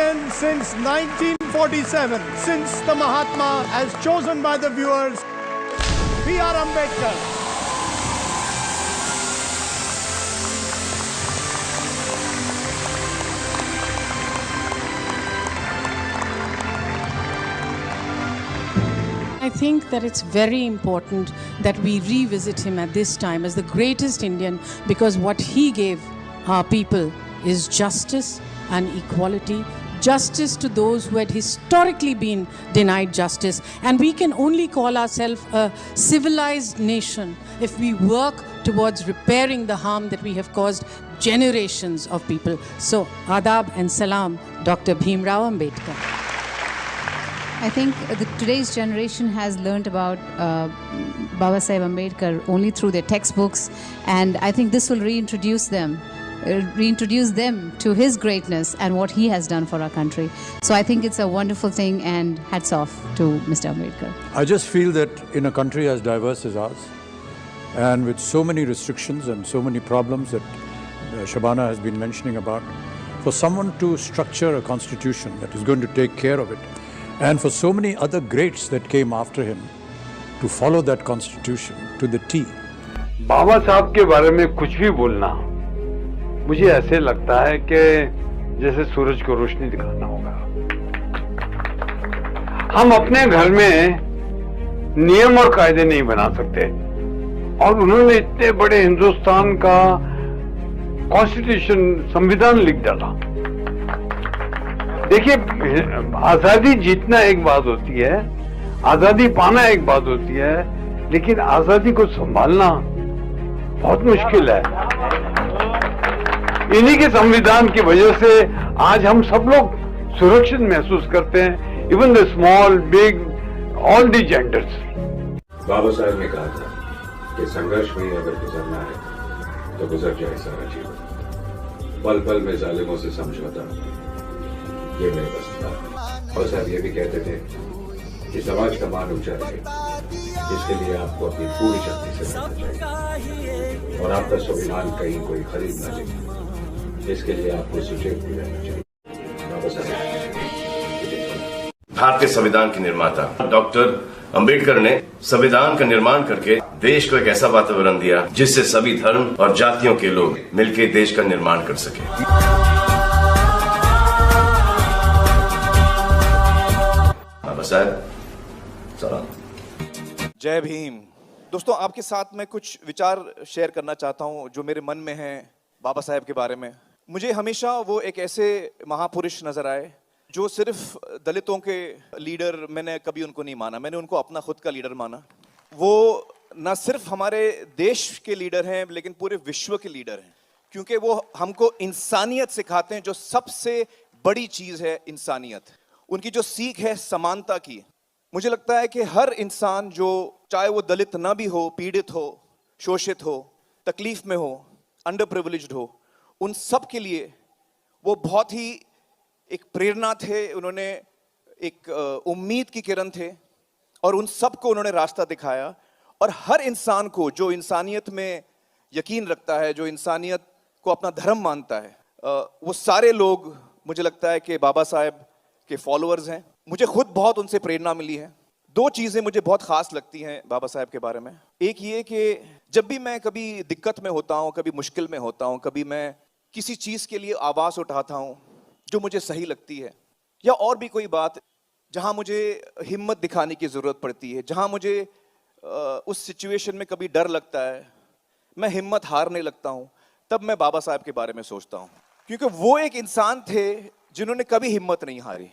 Indian since 1947, since the Mahatma as chosen by the viewers, B.R. Ambedkar. I think that it's very important that we revisit him at this time as the greatest Indian, because what he gave our people is justice and equality, justice to those who had historically been denied justice. And we can only call ourselves a civilized nation if we work towards repairing the harm that we have caused generations of people. So, adab and salam, Dr. Bhim Rao Ambedkar. I think today's generation has learned about Baba Saheb Ambedkar only through their textbooks, and I think this will reintroduce them to his greatness and what he has done for our country. So I think it's a wonderful thing, and hats off to Mr. Ambedkar. I just feel that in a country as diverse as ours, and with so many restrictions and so many problems that Shabana has been mentioning about, for someone to structure a constitution that is going to take care of it, and for so many other greats that came after him to follow that constitution to the T. बाबा साहब के बारे में कुछ भी बोलना मुझे ऐसे लगता है कि जैसे सूरज को रोशनी दिखाना होगा। हम अपने घर में नियम और कायदे नहीं बना सकते, और उन्होंने इतने बड़े हिंदुस्तान का कॉन्स्टिट्यूशन, संविधान लिख डाला। देखिए, आजादी जीतना एक बात होती है, आजादी पाना एक बात होती है, लेकिन आजादी को संभालना बहुत मुश्किल है। इन्हीं के संविधान की वजह से आज हम सब लोग सुरक्षित महसूस करते हैं, even the small, big, all the genders. Baba Saheb ने कहा था कि संघर्ष में अगर गुजरना है तो गुजर जाए सारा जीवन, पल पल में जालिमों से समझौता, ये मेरे बस था। और साहब ये भी कहते थे कि समाज का मान ऊंचा रहे, इसके लिए आपको अपनी पूरी शक्ति से लड़ना चाहिए, और आपका स्वाभिमान कहीं कोई खरीद न ले, इसके लिए आपको सुचेत भी रहना चाहिए। बाबा साहब भारतीय संविधान के निर्माता डॉक्टर अंबेडकर ने संविधान का निर्माण करके देश को एक ऐसा वातावरण दिया जिससे सभी धर्म और जातियों के लोग मिलकर देश का निर्माण कर सके। जय भीम। दोस्तों, आपके साथ मैं कुछ विचार शेयर करना चाहता हूं जो मेरे मन में हैं बाबा साहेब के बारे में। मुझे हमेशा वो एक ऐसे महापुरुष नजर आए जो सिर्फ दलितों के लीडर, मैंने कभी उनको नहीं माना, मैंने उनको अपना खुद का लीडर माना। वो न सिर्फ हमारे देश के लीडर हैं लेकिन पूरे विश्व के लीडर हैं, क्योंकि वो हमको इंसानियत सिखाते हैं, जो सबसे बड़ी चीज है इंसानियत। उनकी जो सीख है समानता की। मुझे लगता है कि हर इंसान, जो चाहे वो दलित ना भी हो, पीड़ित हो, शोषित हो, तकलीफ में हो, अंडर प्रिविलेज्ड हो, उन सब के लिए वो बहुत ही एक प्रेरणा थे। उन्होंने एक उम्मीद की किरण थे, और उन सब को उन्होंने रास्ता दिखाया। और हर इंसान को जो इंसानियत में यकीन रखता है, जो इंसानियत को अपना धर्म मानता है, वो सारे लोग मुझे लगता है कि बाबा साहेब के फॉलोअर्स हैं। मुझे खुद बहुत उनसे प्रेरणा मिली है। दो चीजें मुझे बहुत खास लगती हैं बाबा साहेब के बारे में। एक ये कि जब भी मैं कभी दिक्कत में होता हूँ, कभी मुश्किल में होता हूँ, कभी मैं किसी चीज के लिए आवाज उठाता हूँ जो मुझे सही लगती है, या और भी कोई बात जहां मुझे हिम्मत दिखाने की जरूरत पड़ती है, जहां मुझे उस सिचुएशन में कभी डर लगता है, मैं हिम्मत हारने लगता हूं, तब मैं बाबा साहब के बारे में सोचता हूं। क्योंकि वो एक इंसान थे जिन्होंने कभी हिम्मत नहीं हारी।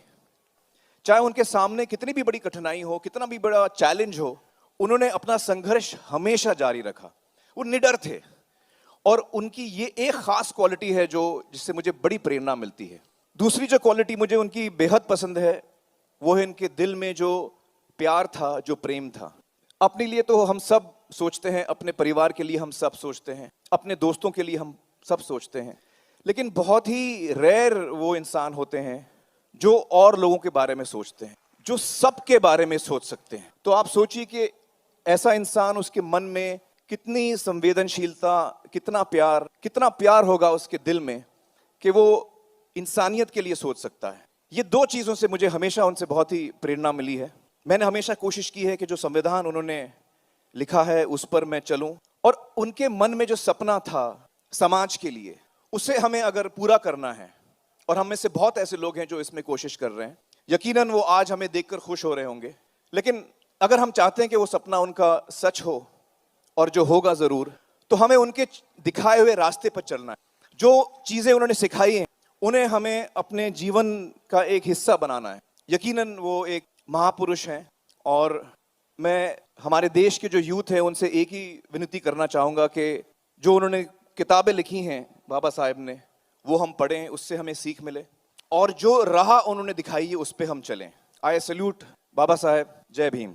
चाहे उनके सामने कितनी भी बड़ी कठिनाई हो, कितना भी बड़ा चैलेंज हो, उन्होंने अपना संघर्ष हमेशा जारी रखा। वो निडर थे, और उनकी ये एक खास क्वालिटी है जो जिससे मुझे बड़ी प्रेरणा मिलती है। दूसरी जो क्वालिटी मुझे उनकी बेहद पसंद है, वो है उनके दिल में जो प्यार था, जो प्रेम था। अपने लिए तो हम सब सोचते हैं, अपने परिवार के लिए हम सब सोचते हैं, अपने दोस्तों के लिए हम सब सोचते हैं, लेकिन बहुत ही रेयर वो इंसान होते हैं जो और लोगों के बारे में सोचते हैं, जो सबके बारे में सोच सकते हैं। तो आप सोचिए कि ऐसा इंसान, उसके मन में कितनी संवेदनशीलता, कितना प्यार होगा उसके दिल में कि वो इंसानियत के लिए सोच सकता है। ये दो चीज़ों से मुझे हमेशा उनसे बहुत ही प्रेरणा मिली है। मैंने हमेशा कोशिश की है कि जो संविधान उन्होंने लिखा है उस पर मैं चलूं, और उनके मन में जो सपना था समाज के लिए, उसे हमें अगर पूरा करना है, और हम में से बहुत ऐसे लोग हैं जो इसमें कोशिश कर रहे हैं, यकीनन वो आज हमें देखकर खुश हो रहे होंगे, लेकिन अगर हम चाहते हैं कि वो सपना उनका सच हो, और जो होगा ज़रूर, तो हमें उनके दिखाए हुए रास्ते पर चलना है। जो चीज़ें उन्होंने सिखाई हैं उन्हें हमें अपने जीवन का एक हिस्सा बनाना है। यकीनन वो एक महापुरुष हैं, और मैं हमारे देश के जो यूथ है उनसे एक ही विनती करना चाहूँगा कि जो उन्होंने किताबें लिखी हैं बाबा साहेब ने, वो हम पढ़ें, उससे हमें सीख मिले, और जो राह उन्होंने दिखाई है उस पर हम चलें। आई सैल्यूट बाबा साहेब। जय भीम।